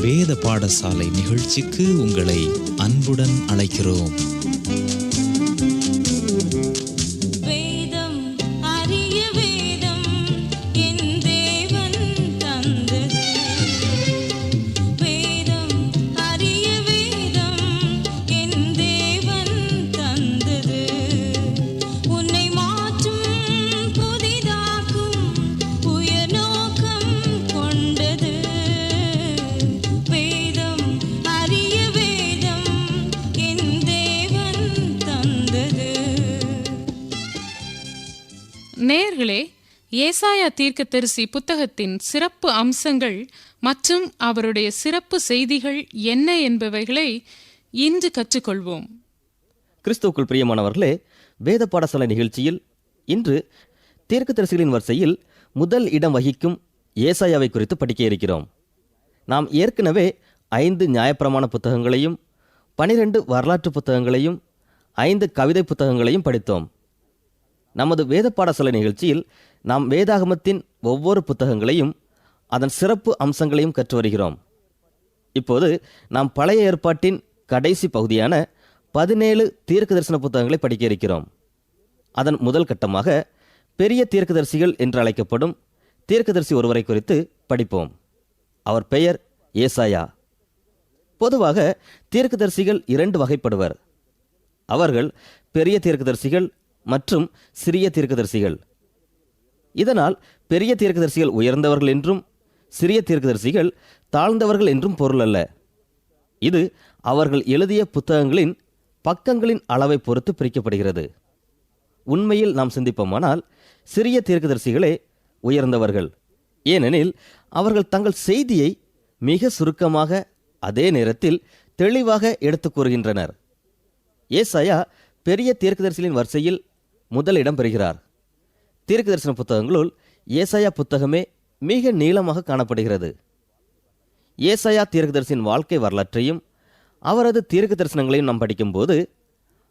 வேத பாடசாலை நிகழ்ச்சிக்கு உங்களை அன்புடன் அழைக்கிறோம். நேயர்களே, ஏசாயா தீர்க்கதரிசி புத்தகத்தின் சிறப்பு அம்சங்கள் மற்றும் அவருடைய சிறப்பு செய்திகள் என்ன என்பவைகளை இன்று கற்றுக்கொள்வோம். கிறிஸ்துவுக்குள் பிரியமானவர்களே, வேத பாடசாலை நிகழ்ச்சியில் இன்று தீர்க்கதரிசிகளின் வரிசையில் முதல் இடம் வகிக்கும் ஏசாயாவை குறித்து படிக்க இருக்கிறோம். நாம் ஏற்கனவே 5 நியாயப்பிரமாண புத்தகங்களையும் 12 வரலாற்று புத்தகங்களையும் 5 கவிதை புத்தகங்களையும் படித்தோம். நமது வேத பாடசாலை நிகழ்ச்சியில் நாம் வேதாகமத்தின் ஒவ்வொரு புத்தகங்களையும் அதன் சிறப்பு அம்சங்களையும் கற்று வருகிறோம். இப்போது நாம் பழைய ஏற்பாட்டின் கடைசி பகுதியான 17 தீர்க்க தரிசன புத்தகங்களை படிக்க இருக்கிறோம். அதன் முதல் கட்டமாக பெரிய தீர்க்கதரிசிகள் என்று அழைக்கப்படும் தீர்க்கதரிசி ஒருவரை குறித்து படிப்போம். அவர் பெயர் ஏசாயா. பொதுவாக தீர்க்கதரிசிகள் 2 வகைப்படுவர். அவர்கள் பெரிய தீர்க்கதரிசிகள் மற்றும் சிறிய தீர்க்கதரிசிகள். இதனால் பெரிய தீர்க்கதரிசிகள் உயர்ந்தவர்கள் என்றும் சிறிய தீர்க்கதரிசிகள் தாழ்ந்தவர்கள் என்றும் பொருள் அல்ல. இது அவர்கள் எழுதிய புத்தகங்களின் பக்கங்களின் அளவை பொறுத்து பிரிக்கப்படுகிறது. உண்மையில் நாம் சிந்திப்போமானால் சிறிய தீர்க்கதரிசிகளே உயர்ந்தவர்கள். ஏனெனில் அவர்கள் தங்கள் செய்தியை மிக சுருக்கமாக அதே நேரத்தில் தெளிவாக எடுத்துக் கூறுகின்றனர். ஏசாயா பெரிய தீர்க்கதரிசிகளின் வரிசையில் முதலிடம் பெறுகிறார். தீர்க்கதரிசன புத்தகங்களுள் ஏசாயா புத்தகமே மிக நீளமாக காணப்படுகிறது. ஏசாயா தீர்க்கதரிசியின் வாழ்க்கை வரலாற்றையும் அவரது தீர்க்க தரிசனங்களையும் நாம் படிக்கும்போது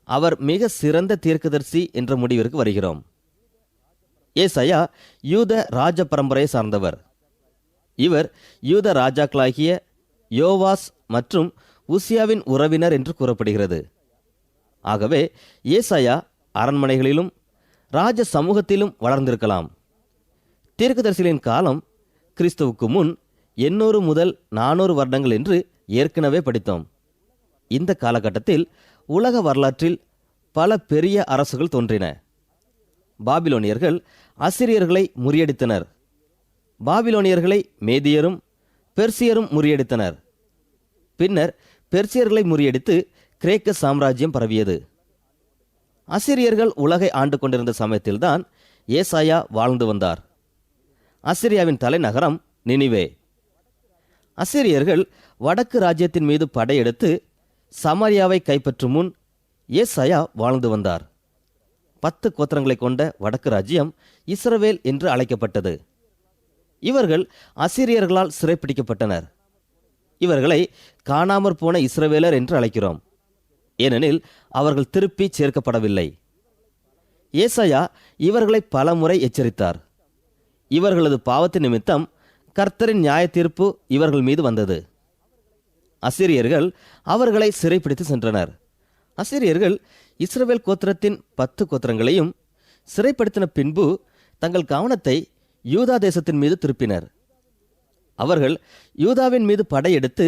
அவர் மிக சிறந்த தீர்க்கதரிசி என்ற முடிவிற்கு வருகிறோம். ஏசாயா யூத ராஜ பரம்பரையை சார்ந்தவர். இவர் யூத ராஜாக்களாகிய யோவாஸ் மற்றும் உசியாவின் உறவினர் என்று கூறப்படுகிறது. ஆகவே ஏசாயா அரண்மனைகளிலும் ராஜ சமூகத்திலும் வளர்ந்திருக்கலாம். தீர்க்கதரிசிகளின் காலம் கிறிஸ்துவுக்கு முன் 800 முதல் 400 வருடங்கள் என்று ஏற்கனவே படித்தோம். இந்த காலகட்டத்தில் உலக வரலாற்றில் பல பெரிய அரசுகள் தோன்றின. பாபிலோனியர்கள் அசிரியர்களை முறியடித்தனர். பாபிலோனியர்களை மேதியரும் பெர்சியரும் முறியடித்தனர். பின்னர் பெர்சியர்களை முறியடித்து கிரேக்க சாம்ராஜ்யம் பரவியது. அசிரியர்கள் உலகை ஆண்டு கொண்டிருந்த சமயத்தில்தான் ஏசாயா வாழ்ந்து வந்தார். அசிரியாவின் தலைநகரம் நினிவே. அசிரியர்கள் வடக்கு ராஜ்யத்தின் மீது படையெடுத்து சமாரியாவை கைப்பற்றும் முன் ஏசாயா வாழ்ந்து வந்தார். 10 கோத்திரங்களை கொண்ட வடக்கு ராஜ்யம் இஸ்ரவேல் என்று அழைக்கப்பட்டது. இவர்கள் அசிரியர்களால் சிறைப்பிடிக்கப்பட்டனர். இவர்களை காணாமற் போன இஸ்ரவேலர் என்று அழைக்கிறோம். ஏனெனில் அவர்கள் திருப்பி சேர்க்கப்படவில்லை. ஏசாயா இவர்களை பலமுறை எச்சரித்தார். இவர்களது பாவத்தின் நிமித்தம் கர்த்தரின் நியாய தீர்ப்பு இவர்கள் மீது வந்தது. அசிரியர்கள் அவர்களை சிறைப்பிடித்து சென்றனர். அசிரியர்கள் இஸ்ரவேல் கோத்திரத்தின் 10 கோத்திரங்களையும் சிறைப்படுத்தின பின்பு தங்கள் கவனத்தை யூதா தேசத்தின் மீது திருப்பினர். அவர்கள் யூதாவின் மீது படையெடுத்து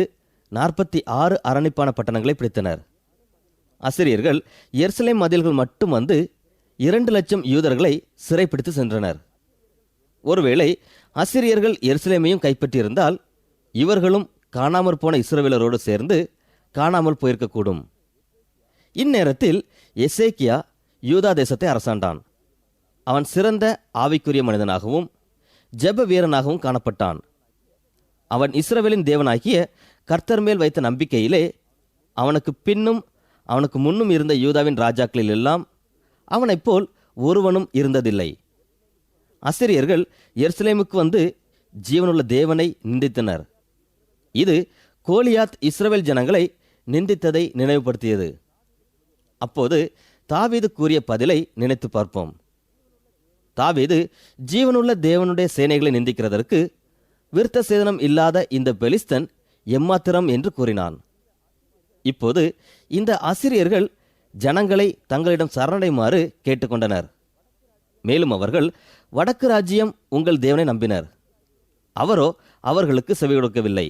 46 அரணிப்பான பட்டணங்களை பிடித்தனர். அசிரியர்கள் எருசலேம் மதில்கள் மட்டும் வந்து 2 லட்சம் யூதர்களை சிறைப்பிடித்து சென்றனர். ஒருவேளை அசிரியர்கள் எருசலேமையும் கைப்பற்றியிருந்தால் இவர்களும் காணாமற் போன இஸ்ரவேலரோடு சேர்ந்து காணாமல் போயிருக்கக்கூடும். இந்நேரத்தில் எசேக்கியா யூதா தேசத்தை அரசாண்டான். அவன் சிறந்த ஆவிக்குரிய மனிதனாகவும் ஜெப வீரனாகவும் காணப்பட்டான். அவன் இஸ்ரவேலின் தேவனாகிய கர்த்தர் மேல் வைத்த நம்பிக்கையிலே அவனுக்கு பின்னும் அவனுக்கு முன்னும் இருந்த யூதாவின் ராஜாக்களில் எல்லாம் அவனைப் போல் ஒருவனும் இருந்ததில்லை. அசிரியர்கள் எருசலேமுக்கு வந்து ஜீவனுள்ள தேவனை நிந்தித்தனர். இது கோலியாத் இஸ்ரவேல் ஜனங்களை நிந்தித்ததை நினைவுபடுத்தியது. அப்போது தாவீது கூறிய பதிலை நினைத்து பார்ப்போம். தாவீது ஜீவனுள்ள தேவனுடைய சேனைகளை நிந்திக்கிறதற்கு விருத்த சேதனம் இல்லாத இந்த பெலிஸ்தன் எம்மாத்திரம் என்று கூறினான். இப்போது இந்த அசிரியர்கள் ஜனங்களை தங்களிடம் சரணடையுமாறு கேட்டுக்கொண்டனர். மேலும் அவர்கள், வடக்கு ராஜ்யம் உங்கள் தேவனை நம்பினர், அவரோ அவர்களுக்கு செவி கொடுக்கவில்லை.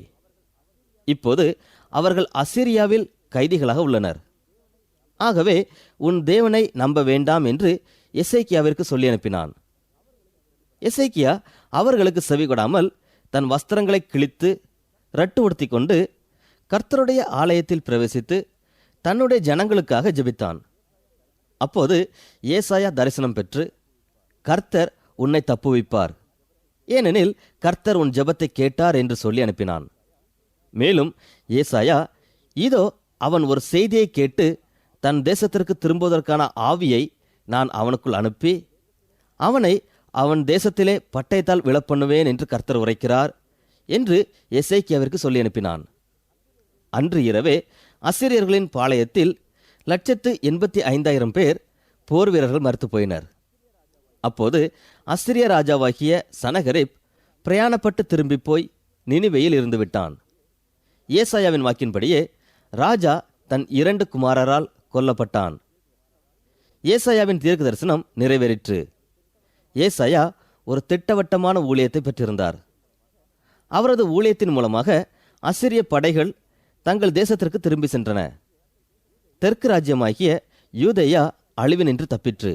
இப்போது அவர்கள் அசீரியாவில் கைதிகளாக உள்ளனர். ஆகவே உன் தேவனை நம்ப வேண்டாம் என்று எசேக்கியாவிற்கு சொல்லி அனுப்பினான். எசேக்கியா அவர்களுக்கு செவி கொடாமல் தன் வஸ்திரங்களை கிழித்து ரட்டு உடுத்தி கொண்டு கர்த்தருடைய ஆலயத்தில் பிரவேசித்து தன்னுடைய ஜனங்களுக்காக ஜெபித்தான். அப்போது ஏசாயா தரிசனம் பெற்று, கர்த்தர் உன்னை தப்புவிப்பார், ஏனெனில் கர்த்தர் உன் ஜெபத்தை கேட்டார் என்று சொல்லி அனுப்பினான். மேலும் ஏசாயா, இதோ அவன் ஒரு செய்தியை கேட்டு தன் தேசத்திற்கு திரும்புவதற்கான ஆவியை நான் அவனுக்குள் அனுப்பி அவனை அவன் தேசத்திலே பட்டயத்தால் விழப்பண்ணுவேன் என்று கர்த்தர் உரைக்கிறார் என்று எசேக்கியாவிற்கு சொல்லி அனுப்பினான். அன்று இரவே அசீரியர்களின் பாளையத்தில் 185,000 பேர் போர் வீரர்கள் மரித்து போயினர். அப்போது அசிரிய ராஜாவாகிய சனகரிப் பிரயாணப்பட்டு திரும்பி போய் நினிவேயில் இருந்து விட்டான். ஏசாயாவின் வாக்கின்படியே ராஜா தன் 2 குமாரரால் கொல்லப்பட்டான். ஏசாயாவின் தீர்க்க தரிசனம் நிறைவேறிற்று. ஏசாயா ஒரு திட்டவட்டமான ஊழியத்தை பெற்றிருந்தார். அவரது ஊழியத்தின் மூலமாக அசிரிய படைகள் தங்கள் தேசத்திற்கு திரும்பி சென்றன. தெற்கு ராஜ்யமாகிய யூதேயா அழிவினின்று தப்பிற்று.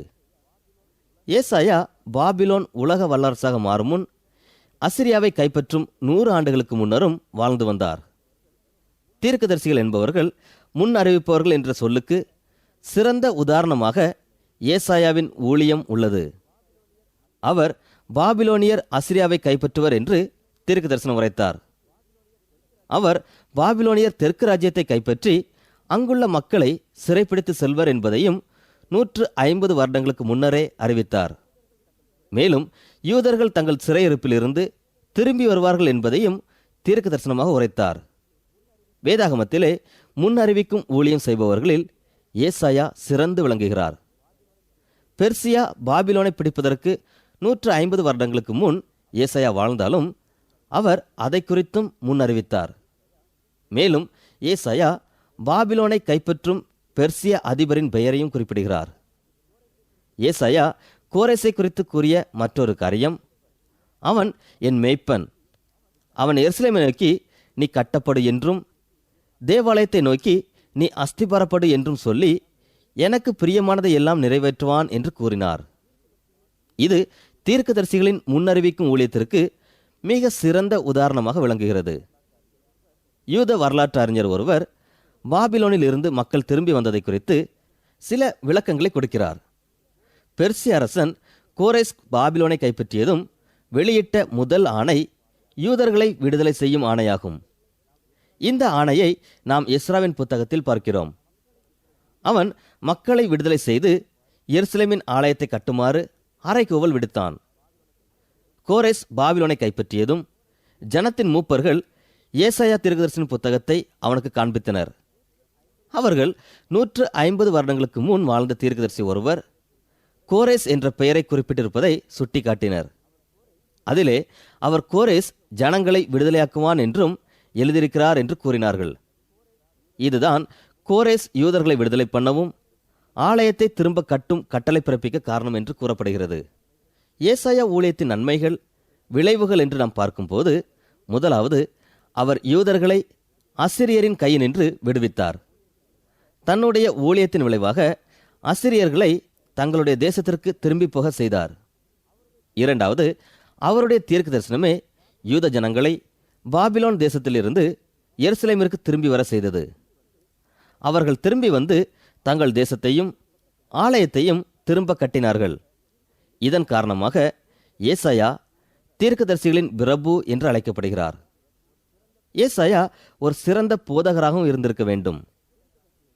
ஏசாயா பாபிலோன் உலக வல்லரசாக மாறும் முன் அசிரியாவை கைப்பற்றும் 100 ஆண்டுகளுக்கு முன்னரும் வாழ்ந்து வந்தார். தீர்க்கதரிசிகள் என்பவர்கள் முன் அறிவிப்பவர்கள் என்ற சொல்லுக்கு சிறந்த உதாரணமாக ஏசாயாவின் ஊழியம் உள்ளது. அவர் பாபிலோனியர் அசிரியாவை கைப்பற்றுவர் என்று தீர்க்க தரிசனம் உரைத்தார். அவர் பாபிலோனியர் தெற்கு ராஜ்யத்தை கைப்பற்றி அங்குள்ள மக்களை சிறைப்பிடித்து செல்வர் என்பதையும் 150 வருடங்களுக்கு முன்னரே அறிவித்தார். மேலும் யூதர்கள் தங்கள் சிறையிருப்பிலிருந்து திரும்பி வருவார்கள் என்பதையும் தீர்க்க தரிசனமாக உரைத்தார். வேதாகமத்திலே முன் அறிவிக்கும் ஊழியம் செய்பவர்களில் ஏசாயா சிறந்து விளங்குகிறார். பெர்சியா பாபிலோனை பிடிப்பதற்கு 150 வருடங்களுக்கு முன் ஏசாயா வாழ்ந்தாலும் அவர் அதை குறித்தும் முன் அறிவித்தார். மேலும் ஏசாயா பாபிலோனை கைப்பற்றும் பெர்சிய அதிபரின் பெயரையும் குறிப்பிடுகிறார். ஏசாயா கோரேசை குறித்து கூறிய மற்றொரு காரியம், அவன் என் மேய்ப்பன், அவன் எருசலேமை நோக்கி நீ கட்டப்படு என்றும் தேவாலயத்தை நோக்கி நீ அஸ்திபாரப்படு என்றும் சொல்லி எனக்கு பிரியமானதை எல்லாம் நிறைவேற்றுவான் என்று கூறினார். இது தீர்க்கதரிசிகளின் முன்னறிவிக்கும் ஊழியத்திற்கு மிக சிறந்த உதாரணமாக விளங்குகிறது. யூத வரலாற்று அறிஞர் ஒருவர் பாபிலோனில் இருந்து மக்கள் திரும்பி வந்ததை குறித்து சில விளக்கங்களை கொடுக்கிறார். பெர்சிய அரசன் கோரேஸ் பாபிலோனை கைப்பற்றியதும் வெளியிட்ட முதல் ஆணை யூதர்களை விடுதலை செய்யும் ஆணையாகும். இந்த ஆணையை நாம் எஸ்ராவின் புத்தகத்தில் பார்க்கிறோம். அவன் மக்களை விடுதலை செய்து எருசலேமின் ஆலயத்தை கட்டுமாறு அறைகூவல் விடுத்தான். கோரேஸ் பாபிலோனை கைப்பற்றியதும் ஜனத்தின் மூப்பர்கள் ஏசாயா தீர்க்கதரிசியின் புத்தகத்தை அவனுக்கு காண்பித்தனர். அவர்கள் 150 வருடங்களுக்கு முன் வாழ்ந்த தீர்க்கதரிசி ஒருவர் கோரேஸ் என்ற பெயரை குறிப்பிட்டிருப்பதை சுட்டிக்காட்டினர். அதிலே அவர் கோரேஸ் ஜனங்களை விடுதலையாக்குவான் என்றும் எழுதியிருக்கிறார் என்று கூறினார்கள். இதுதான் கோரேஸ் யூதர்களை விடுதலை பண்ணவும் ஆலயத்தை திரும்ப கட்டும் கட்டளை பிறப்பிக்க காரணம் என்று கூறப்படுகிறது. ஏசாயா ஊழியத்தின் நன்மைகள், விளைவுகள் என்று நாம் பார்க்கும்போது, முதலாவது, அவர் யூதர்களை அசிரியரின் கையினின்று விடுவித்தார். தன்னுடைய ஊழியத்தின் விளைவாக அசிரியர்களை தங்களுடைய தேசத்திற்கு திரும்பி போக செய்தார். இரண்டாவது, அவருடைய தீர்க்க தரிசனமே யூத ஜனங்களை பாபிலோன் தேசத்திலிருந்து எருசலேமிற்கு திரும்பி வர செய்தது. அவர்கள் திரும்பி வந்து தங்கள் தேசத்தையும் ஆலயத்தையும் திரும்ப கட்டினார்கள். இதன் காரணமாக ஏசாயா தீர்க்கதரிசிகளின் பிரபு என்று அழைக்கப்படுகிறார். ஏசாயா ஒரு சிறந்த போதகராகவும் இருந்திருக்க வேண்டும்.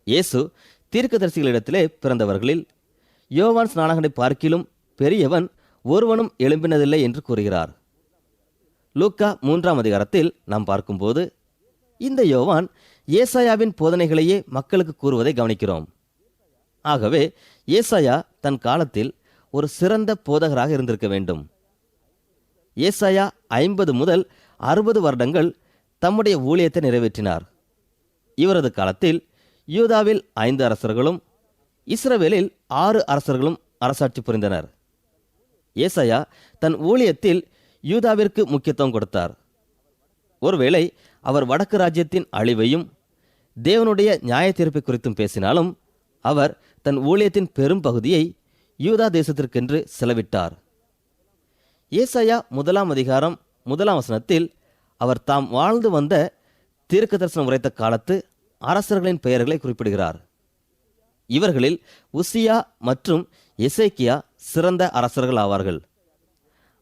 இயேசு தீர்க்கதரிசிகளிடத்திலே பிறந்தவர்களில் யோவான் ஸ்நானகனை பார்க்கிலும் பெரியவன் ஒருவனும் எழும்பினதில்லை என்று கூறுகிறார். லூக்கா 3ஆம் அதிகாரத்தில் நாம் பார்க்கும்போது இந்த யோவான் ஏசாயாவின் போதனைகளையே மக்களுக்கு கூறுவதை கவனிக்கிறோம். ஆகவே ஏசாயா தன் காலத்தில் ஒரு சிறந்த போதகராக இருந்திருக்க வேண்டும். ஏசாயா 50 முதல் 60 வருடங்கள் தம்முடைய ஊழியத்தை நிறைவேற்றினார். இவரது காலத்தில் யூதாவில் 5 அரசர்களும் இஸ்ரவேலில் 6 அரசர்களும் அரசாட்சி புரிந்தனர். ஏசாயா தன் ஊழியத்தில் யூதாவிற்கு முக்கியத்துவம் கொடுத்தார். ஒருவேளை அவர் வடக்கு ராஜ்யத்தின் அழிவையும் தேவனுடைய நியாய தீர்ப்பை குறித்தும் பேசினாலும் அவர் தன் ஊழியத்தின் பெரும் பகுதியை யூதா தேசத்திற்கென்று செலவிட்டார். ஏசாயா 1 அதிகாரம் 1 வசனத்தில் அவர் தாம் வாழ்ந்து வந்த தீர்க்க தரிசனம் உரைத்த காலத்து அரசர்களின் பெயர்களை குறிப்பிடுகிறார். இவர்களில் உசியா மற்றும் எசேக்கியா சிறந்த அரசர்கள் ஆவார்கள்.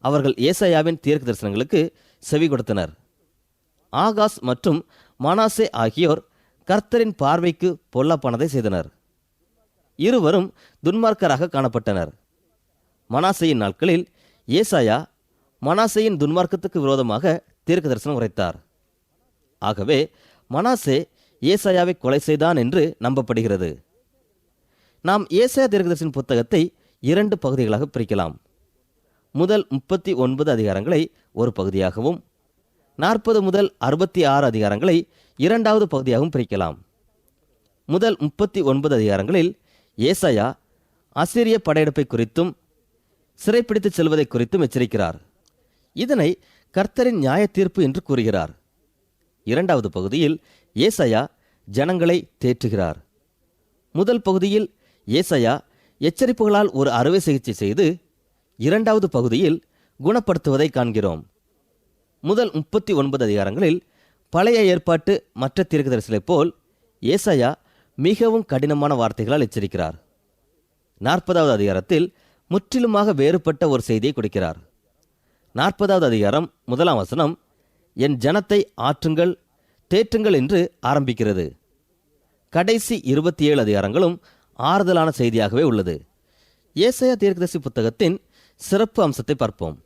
அவர்கள் ஏசாயாவின் தீர்க்க தரிசனங்களுக்கு செவி கொடுத்தனர். ஆகாஸ் மற்றும் மனாசே ஆகியோர் கர்த்தரின் பார்வைக்கு பொல்லாப்பானதை செய்தனர். இருவரும் துன்மார்க்கராக காணப்பட்டனர். மனாசேயின் நாட்களில் ஏசாயா மனாசேயின் துன்மார்க்கத்துக்கு விரோதமாக தீர்க்க தரிசனம் உரைத்தார். ஆகவே மனாசே ஏசாயாவை கொலை செய்தான் என்று நம்பப்படுகிறது. நாம் ஏசாயா தீர்க்கதரிசன புத்தகத்தை 2 பகுதிகளாக பிரிக்கலாம். முதல் 39 அதிகாரங்களை ஒரு பகுதியாகவும் 40 முதல் 66 அதிகாரங்களை 2வது பகுதியாகவும் பிரிக்கலாம். முதல் 39 அதிகாரங்களில் ஏசாயா அசீரிய படையெடுப்பை குறித்தும் சிறைப்பிடித்துச் செல்வதை குறித்தும் எச்சரிக்கிறார். இதனை கர்த்தரின் நியாய தீர்ப்பு என்று கூறுகிறார். 2வது பகுதியில் ஏசாயா ஜனங்களை தேற்றுகிறார். முதல் பகுதியில் ஏசாயா எச்சரிப்புகளால் ஒரு அறுவை சிகிச்சை செய்து 2வது பகுதியில் குணப்படுத்துவதை காண்கிறோம். முதல் 39 அதிகாரங்களில் பழைய ஏற்பாட்டு மற்ற தீர்க்கதரிசிகளைப் போல் ஏசாயா மிகவும் கடினமான வார்த்தைகளால் எச்சரிக்கிறார். 40வது அதிகாரத்தில் முற்றிலுமாக வேறுபட்ட ஒரு செய்தியை கொடுக்கிறார். 40வது அதிகாரம் 1 வசனம் என் ஜனத்தை ஆற்றுங்கள் தேற்றுங்கள் என்று ஆரம்பிக்கிறது. கடைசி 27 அதிகாரங்களும் ஆறுதலான செய்தியாகவே உள்ளது. ஏசாயா தீர்க்கதரிசி புத்தகத்தின் சிறப்பு அம்சத்தை பார்ப்போம்.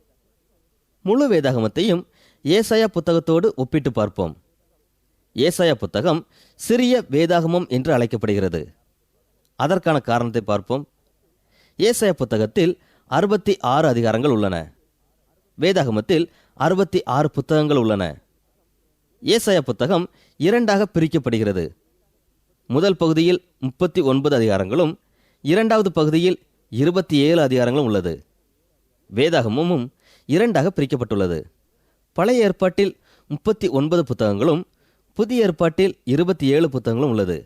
முழு வேதாகமத்தையும் ஏசாயா புத்தகத்தோடு ஒப்பிட்டு பார்ப்போம். ஏசாயா புத்தகம் சிறிய வேதாகமம் என்று அழைக்கப்படுகிறது. அதற்கான காரணத்தை பார்ப்போம். ஏசாயா புத்தகத்தில் 66 அதிகாரங்கள் உள்ளன. வேதாகமத்தில் 66 புத்தகங்கள் உள்ளன. ஏசாயா புத்தகம் 2ஆக பிரிக்கப்படுகிறது. முதல் பகுதியில் 39 அதிகாரங்களும் 2வது பகுதியில் 27 அதிகாரங்களும் உள்ளது. வேதாகமும் 2ஆக பிரிக்கப்பட்டுள்ளது. பழைய ஏற்பாட்டில் 39 புத்தகங்களும் புதிய ஏற்பாட்டில் 27 புத்தகங்களும் உள்ளது.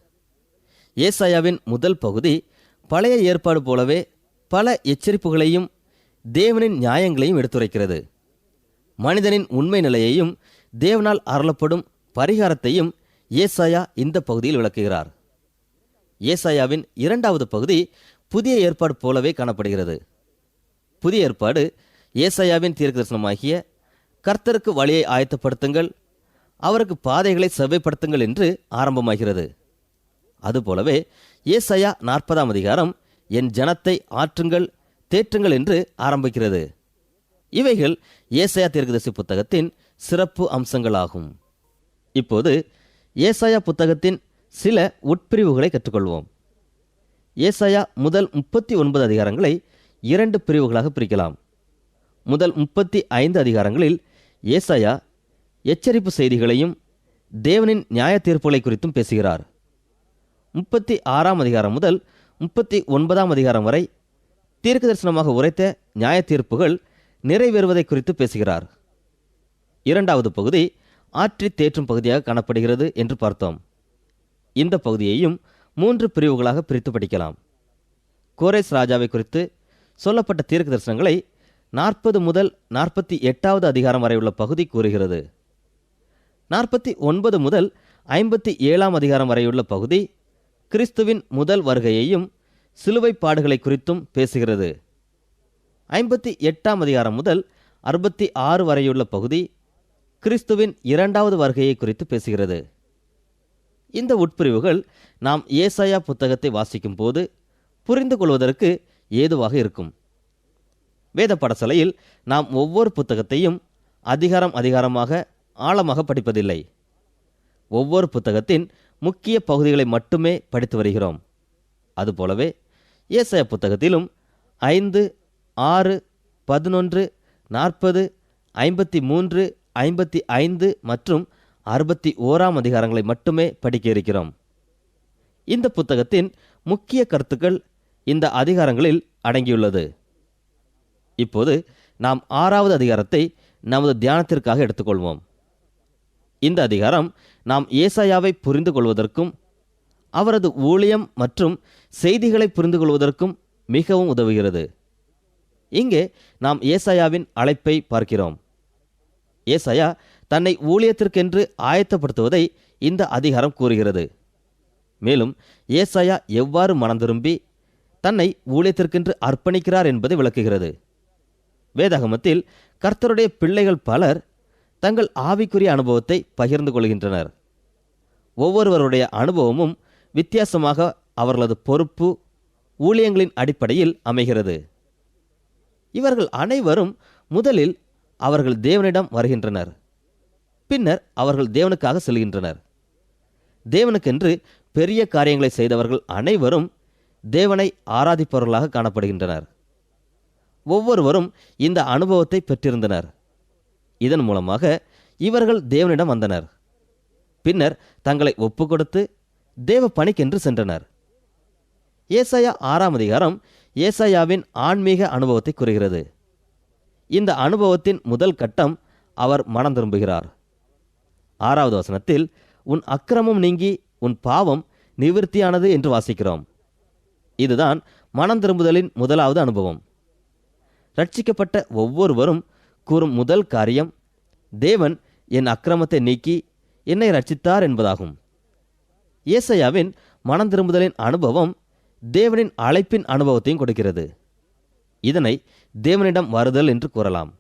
ஏசாயாவின் முதல் பகுதி பழைய ஏற்பாடு போலவே பல எச்சரிப்புகளையும் தேவனின் நியாயங்களையும் எடுத்துரைக்கிறது. மனிதனின் உண்மை நிலையையும் தேவனால் அருளப்படும் பரிகாரத்தையும் ஏசாயா இந்த பகுதியில் விளக்குகிறார். ஏசாயாவின் 2வது பகுதி புதிய ஏற்பாடு போலவே காணப்படுகிறது. புதிய ஏற்பாடு ஏசாயாவின் தீர்க்கதரிசனமாகிய கர்த்தருக்கு வழியை ஆயத்தப்படுத்துங்கள், அவருக்கு பாதைகளை செவ்வைப்படுத்துங்கள் என்று ஆரம்பமாகிறது. அதுபோலவே ஏசாயா 40ஆம் அதிகாரம் என் ஜனத்தை ஆற்றுங்கள் தேற்றுங்கள் என்று ஆரம்பிக்கிறது. இவைகள் ஏசாயா தீர்க்கதரிசி புத்தகத்தின் சிறப்பு அம்சங்களாகும். இப்போது ஏசாயா புத்தகத்தின் சில உட்பிரிவுகளை கற்றுக்கொள்வோம். ஏசாயா முதல் 39 அதிகாரங்களை 2 பிரிவுகளாக பிரிக்கலாம். முதல் 35 அதிகாரங்களில் ஏசாயா எச்சரிப்பு செய்திகளையும் தேவனின் நியாய தீர்ப்புகளை குறித்தும் பேசுகிறார். 36ஆம் அதிகாரம் முதல் 39ஆம் அதிகாரம் வரை தீர்க்க தரிசனமாக உரைத்த நியாய தீர்ப்புகள் நிறைவேறுவதை குறித்து பேசுகிறார். 2வது பகுதி ஆற்றி தேற்றும் பகுதியாக காணப்படுகிறது என்று பார்த்தோம். இந்த பகுதியையும் 3 பிரிவுகளாக பிரித்து படிக்கலாம். கோரேஸ் ராஜாவை குறித்து சொல்லப்பட்ட தீர்க்க தரிசனங்களை 40 முதல் 48வது அதிகாரம் வரை உள்ள பகுதி கூறுகிறது. 49 முதல் 57ஆம் அதிகாரம் வரையுள்ள பகுதி கிறிஸ்துவின் முதல் வருகையையும் சிலுவை பாடுகளை குறித்தும் பேசுகிறது. 58ஆம் அதிகாரம் முதல் 66 வரையுள்ள பகுதி கிறிஸ்துவின் 2வது வருகையை குறித்து பேசுகிறது. இந்த உட்பிரிவுகள் நாம் ஏசாயா புத்தகத்தை வாசிக்கும் போது புரிந்து கொள்வதற்கு ஏதுவாக இருக்கும். வேத பாடசாலையில் நாம் ஒவ்வொரு புத்தகத்தையும் அதிகாரமாக ஆழமாக படிப்பதில்லை. ஒவ்வொரு புத்தகத்தின் முக்கிய பகுதிகளை மட்டுமே படித்து வருகிறோம். அதுபோலவே ஏசாயா புத்தகத்திலும் 5, 6, 11, 40, 53, 55 மற்றும் 61 அதிகாரங்களை மட்டுமே படிக்க இருக்கிறோம். இந்த புத்தகத்தின் முக்கிய கருத்துக்கள் இந்த அதிகாரங்களில் அடங்கியுள்ளது. இப்போது நாம் 6வது அதிகாரத்தை நமது தியானத்திற்காக எடுத்துக்கொள்வோம். இந்த அதிகாரம் நாம் ஏசாயாவை புரிந்து கொள்வதற்கும் அவரது ஊழியம் மற்றும் செய்திகளை புரிந்து கொள்வதற்கும் மிகவும் உதவுகிறது. இங்கே நாம் ஏசாயாவின் அழைப்பை பார்க்கிறோம். ஏசாயா தன்னை ஊழியத்திற்கென்று ஆயத்தப்படுத்துவதை இந்த அதிகாரம் கூறுகிறது. மேலும் ஏசாயா எவ்வாறு மனம் திரும்பி தன்னை ஊழியத்திற்கென்று அர்ப்பணிக்கிறார் என்பதை விளக்குகிறது. வேதாகமத்தில் கர்த்தருடைய பிள்ளைகள் பலர் தங்கள் ஆவிக்குரிய அனுபவத்தை பகிர்ந்து கொள்கின்றனர். ஒவ்வொருவருடைய அனுபவமும் வித்தியாசமாக அவர்களது பொறுப்பு, ஊழியங்களின் அடிப்படையில் அமைகிறது. இவர்கள் அனைவரும் முதலில் அவர்கள் தேவனிடம் வருகின்றனர். பின்னர் அவர்கள் தேவனுக்காக செல்கின்றனர். தேவனுக்கென்று பெரிய காரியங்களை செய்தவர்கள் அனைவரும் தேவனை ஆராதிப்பவர்களாக காணப்படுகின்றனர். ஒவ்வொருவரும் இந்த அனுபவத்தை பெற்றிருந்தனர். இதன் மூலமாக இவர்கள் தேவனிடம் வந்தனர். பின்னர் தங்களை ஒப்புக்கொடுத்து தேவ பணிக்கென்று சென்றனர். ஏசாயா 6ஆம் அதிகாரம் ஏசாயாவின் ஆன்மீக அனுபவத்தை கூறுகிறது. இந்த அனுபவத்தின் முதல் கட்டம் அவர் மனம் திரும்புகிறார். 6வது வசனத்தில் உன் அக்கிரமம் நீங்கி உன் பாவம் நிவிர்த்தியானது என்று வாசிக்கிறோம். இதுதான் மனம் திரும்புதலின் முதலாவது அனுபவம். ரட்சிக்கப்பட்ட ஒவ்வொருவரும் கூறும் முதல் காரியம் தேவன் என் அக்கிரமத்தை நீக்கி என்னை ரட்சித்தார் என்பதாகும். ஏசாயாவின் மனம் திரும்புதலின் அனுபவம் தேவனின் அழைப்பின் அனுபவத்தையும் கொடுக்கிறது. இதனை தேவனிடம் வருதல் என்று கூறலாம்.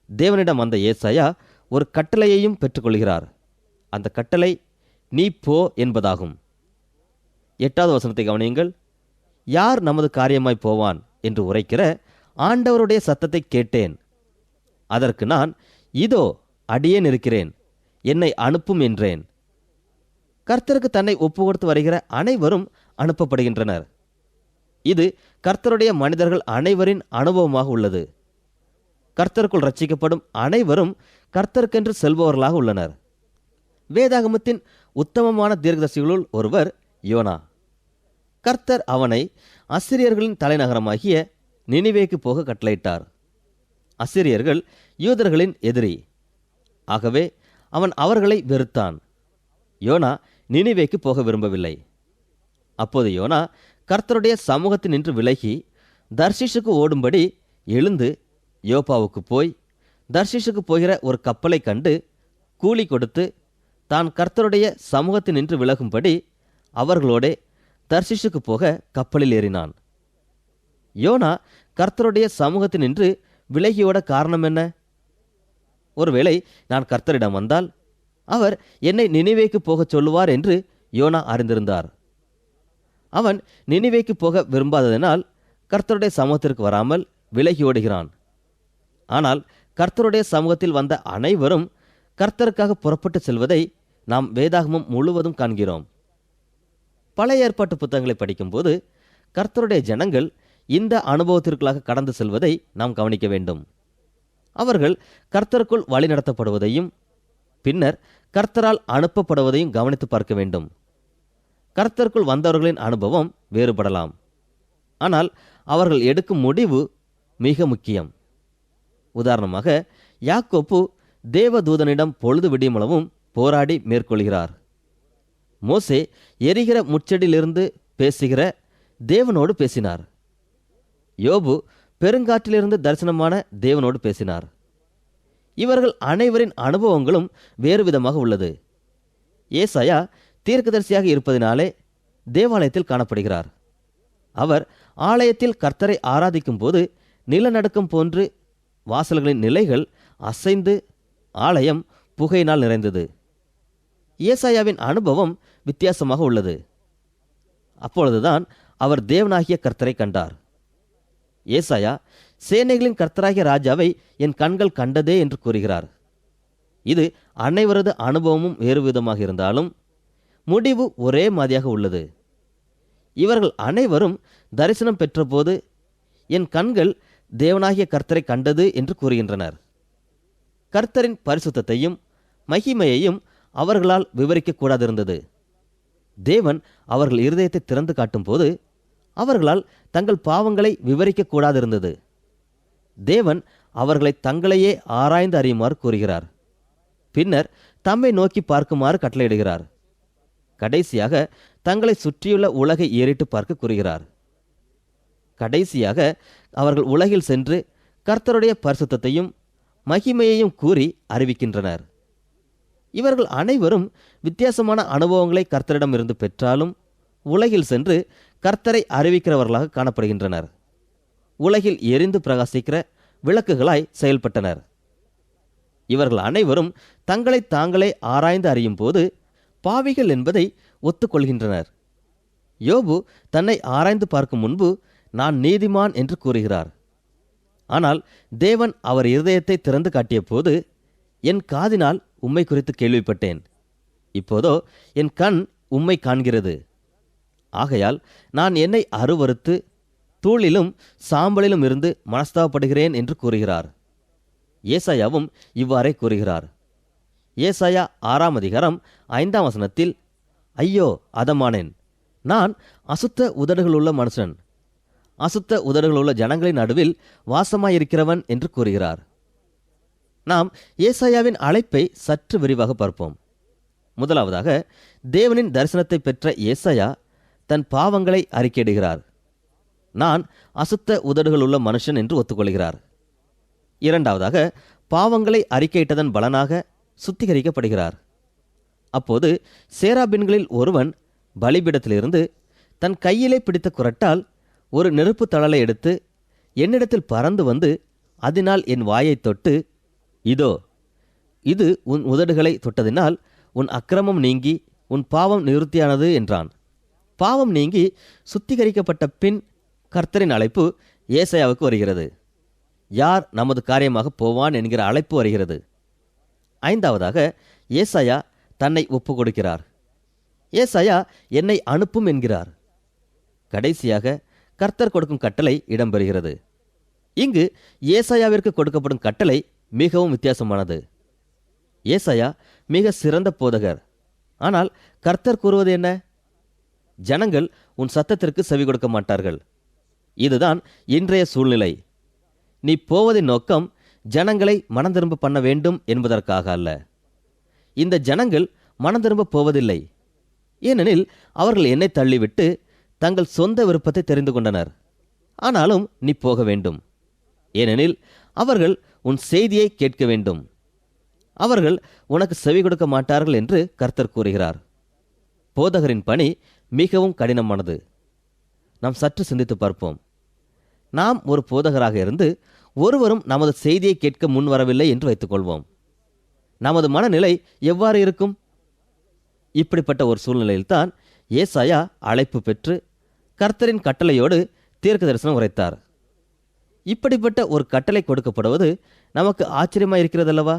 தேவனிடம் வந்த ஏசாயா ஒரு கட்டளையையும் பெற்றுக்கொள்கிறார். அந்த கட்டளை நீ போ என்பதாகும். 8வது வசனத்தை கவனியுங்கள். யார் நமது காரியமாய் போவான் என்று உரைக்கிற ஆண்டவருடைய சத்தத்தை கேட்டேன். அதற்கு நான் இதோ அடியேன் இருக்கிறேன், என்னை அனுப்பும் என்றேன். கர்த்தருக்கு தன்னை ஒப்பு கொடுத்து வருகிற அனைவரும் அனுப்பப்படுகின்றனர். இது கர்த்தருடைய மனிதர்கள் அனைவரின் அனுபவமாக உள்ளது. கர்த்தருக்குள் ரட்சிக்கப்படும் அனைவரும் கர்த்தருக்கென்று செல்பவர்களாக உள்ளனர். வேதாகமத்தின் உத்தமமான தீர்க்கதரிசிகளுள் ஒருவர் யோனா. கர்த்தர் அவனை அசிரியர்களின் தலைநகரமாகிய நினிவேக்கு போக கட்டளையிட்டார். அசிரியர்கள் யூதர்களின் எதிரி. ஆகவே அவன் அவர்களை வெறுத்தான். யோனா நினிவேக்கு போக விரும்பவில்லை. அப்போது யோனா கர்த்தருடைய சமூகத்தினின்று விலகி தர்ஷீஷுக்கு ஓடும்படி எழுந்து யோப்பாவுக்கு போய் தர்ஷீஷுக்கு போகிற ஒரு கப்பலை கண்டு கூலி கொடுத்து தான் கர்த்தருடைய சமூகத்தினின்று விலகும்படி அவர்களோட தர்ஷீஷுக்கு போக கப்பலில் ஏறினான். யோனா கர்த்தருடைய சமூகத்தினின்று விலகியோட காரணம் என்ன? ஒருவேளை நான் கர்த்தரிடம் வந்தால் அவர் என்னை நினிவேக்கு போகச் சொல்லுவார் என்று யோனா அறிந்திருந்தார். அவன் நினிவேக்கு போக விரும்பாததினால் கர்த்தருடைய சமூகத்திற்கு வராமல் விலகி ஓடுகிறான். ஆனால் கர்த்தருடைய சமூகத்தில் வந்த அனைவரும் கர்த்தருக்காக புறப்பட்டு செல்வதை நாம் வேதாகமம் முழுவதும் காண்கிறோம். பழைய ஏற்பாட்டு புத்தகங்களை படிக்கும்போது கர்த்தருடைய ஜனங்கள் இந்த அனுபவத்திற்குள்ளாக கடந்து செல்வதை நாம் கவனிக்க வேண்டும். அவர்கள் கர்த்தருக்குள் வழிநடத்தப்படுவதையும் பின்னர் கர்த்தரால் அனுப்பப்படுவதையும் கவனித்து பார்க்க வேண்டும். கர்த்தருக்குள் வந்தவர்களின் அனுபவம் வேறுபடலாம். ஆனால் அவர்கள் எடுக்கும் முடிவு மிக முக்கியம். உதாரணமாக யாக்கோப்பு தேவதூதனிடம் பொழுது விடியுமளவும் போராடி மேற்கொள்கிறார். மோசே எரிகிற முச்செடியிலிருந்து பேசுகிற தேவனோடு பேசினார். யோபு பெருங்காற்றிலிருந்து தரிசனமான தேவனோடு பேசினார். இவர்கள் அனைவரின் அனுபவங்களும் வேறு விதமாக உள்ளது. ஏசாயா தீர்க்கதரிசியாக இருப்பதினாலே தேவாலயத்தில் காணப்படுகிறார். அவர் ஆலயத்தில் கர்த்தரை ஆராதிக்கும் போது நிலநடுக்கம் போன்று வாசல்களின் நிலைகள் அசைந்து ஆலயம் புகையினால் நிறைந்தது. ஏசாயாவின் அனுபவம் வித்தியாசமாக உள்ளது. அப்பொழுதுதான் அவர் தேவனாகிய கர்த்தரை கண்டார். ஏசாயா சேனைகளின் கர்த்தராகிய ராஜாவை என் கண்கள் கண்டதே என்று கூறுகிறார். இது அனைவரது அனுபவமும் வேறு விதமாக இருந்தாலும் முடிவு ஒரே மாதிரியாக உள்ளது. இவர்கள் அனைவரும் தரிசனம் பெற்றபோது என் கண்கள் தேவனாகிய கர்த்தரை கண்டது என்று கூறுகின்றனர். கர்த்தரின் பரிசுத்தத்தையும் மகிமையையும் அவர்களால் விவரிக்கக்கூடாதிருந்தது. தேவன் அவர்கள் இருதயத்தை திறந்து காட்டும் போது அவர்களால் தங்கள் பாவங்களை விவரிக்கக்கூடாதிருந்தது. தேவன் அவர்களை தங்களையே ஆராய்ந்து அறியுமாறு கூறுகிறார். பின்னர் தம்மை நோக்கி பார்க்குமாறு கட்டளையிடுகிறார். கடைசியாக தங்களை சுற்றியுள்ள உலகை ஏறிட்டு பார்க்க கூறுகிறார். கடைசியாக அவர்கள் உலகில் சென்று கர்த்தருடைய பரிசுத்தத்தையும் மகிமையையும் கூறி அறிவிக்கின்றனர். இவர்கள் அனைவரும் வித்தியாசமான அனுபவங்களை கர்த்தரிடமிருந்து பெற்றாலும் உலகில் சென்று கர்த்தரை அறிவிக்கிறவர்களாக காணப்படுகின்றனர். உலகில் எரிந்து பிரகாசிக்கிற விளக்குகளாய் செயல்பட்டனர். இவர்கள் அனைவரும் தங்களை தாங்களே ஆராய்ந்து அறியும் போது பாவிகள் என்பதை ஒத்துக்கொள்கின்றனர். யோபு தன்னை ஆராய்ந்து பார்க்கும் முன்பு நான் நீதிமான் என்று கூறுகிறார். ஆனால் தேவன் அவர் இருதயத்தை திறந்து காட்டிய போது என் காதினால் உம்மை குறித்து கேள்விப்பட்டேன், இப்போதோ என் கண் உம்மை காண்கிறது. ஆகையால் நான் என்னை அருவருத்து தூளிலும் சாம்பலிலும் இருந்து மனஸ்தாபப்படுகிறேன் என்று கூறுகிறார். ஏசாயாவும் இவ்வாறே கூறுகிறார். ஏசாயா 6ஆம் அதிகாரம் 5ஆம் வசனத்தில், ஐயோ அதமானேன், நான் அசுத்த உதடுகளுள்ள மனுஷன், அசுத்த உதடுகளுள்ள ஜனங்களின் நடுவில் வாசமாயிருக்கிறவன் என்று கூறுகிறார். நாம் ஏசாயாவின் அழைப்பை சற்று விரிவாக பார்ப்போம். முதலாவதாக, தேவனின் தரிசனத்தை பெற்ற ஏசாயா தன் பாவங்களை அறிக்கையிடுகிறார். நான் அசுத்த உதடுகளுள்ள மனுஷன் என்று ஒத்துக்கொள்கிறார். இரண்டாவதாக, பாவங்களை அறிக்கையிட்டதன் பலனாக சுத்திகரிக்கப்படுகிறார். அப்போது சேராபின்களில் ஒருவன் பலிபீடத்திலிருந்து தன் கையிலே பிடித்த குரட்டால் ஒரு நெருப்பு தழலை எடுத்து என்னிடத்தில் பறந்து வந்து அதனால் என் வாயை தொட்டு, இதோ இது உன் உதடுகளை தொட்டதினால் உன் அக்கிரமம் நீங்கி உன் பாவம் நிவர்த்தியானது என்றான். பாவம் நீங்கி சுத்திகரிக்கப்பட்ட பின் கர்த்தரின் அழைப்பு ஏசாயாவுக்கு வருகிறது. யார் நமது காரியமாக போவான் என்கிற அழைப்பு வருகிறது. ஐந்தாவதாக, ஏசாயா தன்னை ஒப்பு கொடுக்கிறார். ஏசாயா என்னை அனுப்பும் என்கிறார். கடைசியாக கர்த்தர் கொடுக்கும் கட்டளை இடம்பெறுகிறது. இங்கு ஏசாயாவிற்கு கொடுக்கப்படும் கட்டளை மிகவும் வித்தியாசமானது. ஏசாயா மிக சிறந்த போதகர். ஆனால் கர்த்தர் கூறுவது என்ன? ஜனங்கள் உன் சத்தத்திற்கு செவி கொடுக்க மாட்டார்கள். இதுதான் இன்றைய சூழ்நிலை. நீ போவதின் நோக்கம் ஜனங்களை மனந்திரும்ப பண்ண வேண்டும் என்பதற்காக அல்ல. இந்த ஜனங்கள் மனந்திரும்ப போவதில்லை. ஏனெனில் அவர்கள் என்னை தள்ளிவிட்டு தங்கள் சொந்த விருப்பத்தை தெரிந்து கொண்டனர். ஆனாலும் நீ போக வேண்டும். ஏனெனில் அவர்கள் உன் செய்தியை கேட்க வேண்டும். அவர்கள் உனக்கு செவி கொடுக்க மாட்டார்கள் என்று கர்த்தர் கூறுகிறார். போதகரின் பணி மிகவும் கடினமானது. நாம் சற்று சிந்தித்து பார்ப்போம். நாம் ஒரு போதகராக இருந்து ஒருவரும் நமது செய்தியை கேட்க முன் வரவில்லை என்று வைத்துக்கொள்வோம். நமது மனநிலை எவ்வாறு இருக்கும்? இப்படிப்பட்ட ஒரு சூழ்நிலையில்தான் ஏசாயா அழைப்பு பெற்று கர்த்தரின் கட்டளையோடு தீர்க்க தரிசனம் உரைத்தார். இப்படிப்பட்ட ஒரு கட்டளை கொடுக்கப்படுவது நமக்கு ஆச்சரியமாக இருக்கிறதல்லவா?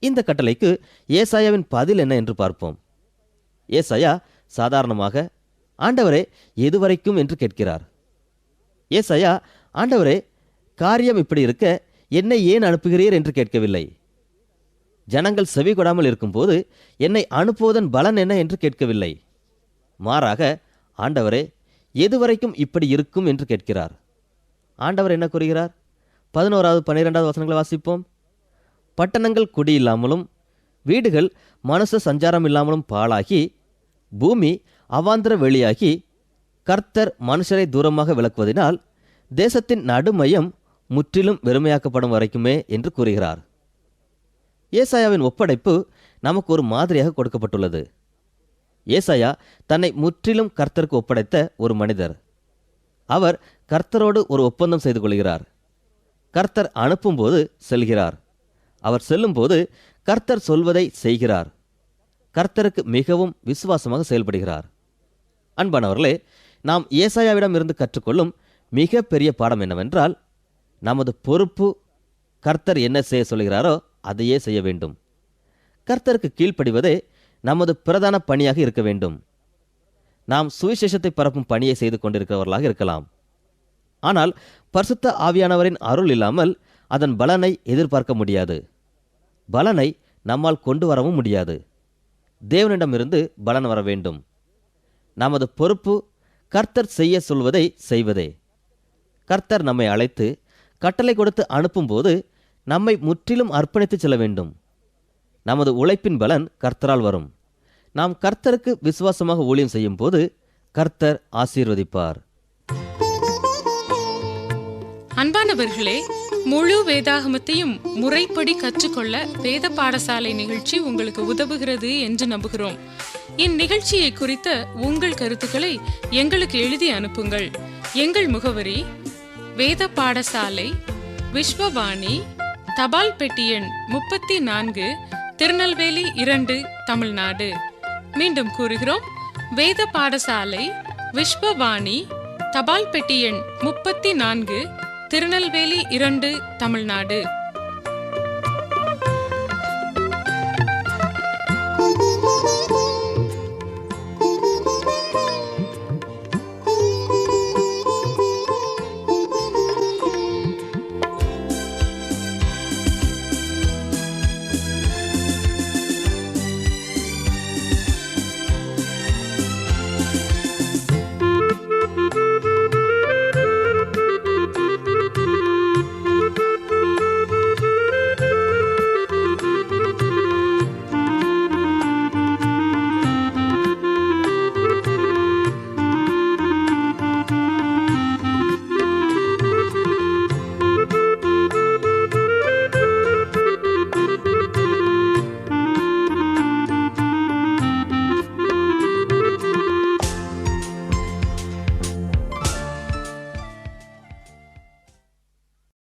இந்த கட்டளைக்கு ஏசாயாவின் பதில் என்ன என்று பார்ப்போம். ஏசாயா சாதாரணமாக, ஆண்டவரே எதுவரைக்கும் என்று கேட்கிறார். ஏசாயா, ஆண்டவரே காரியம் இப்படி இருக்க என்னை ஏன் அனுப்புகிறீர் என்று கேட்கவில்லை. ஜனங்கள் செவி கொடாமல் இருக்கும்போது என்னை அனுப்புவதன் பலன் என்ன என்று கேட்கவில்லை. மாறாக, ஆண்டவரே எதுவரைக்கும் இப்படி இருக்கும் என்று கேட்கிறார். ஆண்டவர் என்ன கூறுகிறார்? 11வது 12வது வசனங்களை வாசிப்போம். பட்டணங்கள் குடியில்லாமலும் வீடுகள் மனுஷ சஞ்சாரம் இல்லாமலும் பாழாகி பூமி அவாந்திர வெளியாகி கர்த்தர் மனுஷரை தூரமாக விலக்குவதினால் தேசத்தின் நடுமையம் முற்றிலும் வெறுமையாக்கப்படும் வரைக்குமே என்று கூறுகிறார். ஏசாயாவின் ஒப்படைப்பு நமக்கு ஒரு மாதிரியாக கொடுக்கப்பட்டுள்ளது. ஏசாயா தன்னை முற்றிலும் கர்த்தருக்கு ஒப்படைத்த ஒரு மனிதர். அவர் கர்த்தரோடு ஒரு ஒப்பந்தம் செய்து கொள்கிறார். கர்த்தர் அனுப்பும்போது செல்கிறார். அவர் செல்லும்போது கர்த்தர் சொல்வதை செய்கிறார். கர்த்தருக்கு மிகவும் விசுவாசமாக செயல்படுகிறார். அன்பானவர்களே, நாம் ஏசாயாவிடம் இருந்து கற்றுக்கொள்ளும் மிக பெரிய பாடம் என்னவென்றால், நமது பொறுப்பு கர்த்தர் என்ன செய்ய சொல்கிறாரோ அதையே செய்ய வேண்டும். கர்த்தருக்கு கீழ்ப்படிவதே நமது பிரதான பணியாக இருக்க வேண்டும். நாம் சுவிசேஷத்தை பரப்பும் பணியை செய்து கொண்டிருக்கிறவர்களாக இருக்கலாம். ஆனால் பரிசுத்த ஆவியானவரின் அருள் இல்லாமல் அதன் பலனை எதிர்பார்க்க முடியாது. பலனை நம்மால் கொண்டு வரவும் முடியாது. தேவனிடமிருந்து பலன் வர வேண்டும். நமது பொறுப்பு கர்த்தர் செய்ய சொல்வதை செய்வதே. கர்த்தர் நம்மை அழைத்து கட்டளை கொடுத்து அனுப்பும்போது நம்மை முற்றிலும் அர்ப்பணித்து செல்ல வேண்டும். நமது உழைப்பின் பலன் கர்த்தரால் வரும். நாம் கர்த்தருக்கு விசுவாசமாக ஊழியம் செய்யும் போது கர்த்தர் ஆசீர்வதிப்பார். அன்பானவர்களே, முழு வேதாகமத்தையும் முறைப்படி கற்றுக்கொள்ள வேத பாடசாலை நிகழ்ச்சி உங்களுக்கு உதவுகிறது என்று நம்புகிறோம். இந்நிகழ்ச்சியை குறித்த உங்கள் கருத்துக்களை எங்களுக்கு எழுதி அனுப்புங்கள். எங்கள் முகவரி: வேத பாடசாலை, விஸ்வவாணி, தபால் பெட்டி எண் 34, திருநெல்வேலி 2, தமிழ்நாடு. மீண்டும் கூறுகிறோம்: வேத பாடசாலை, விஸ்வவாணி, தபால் பெட்டி எண் 34, திருநெல்வேலி 2, தமிழ்நாடு.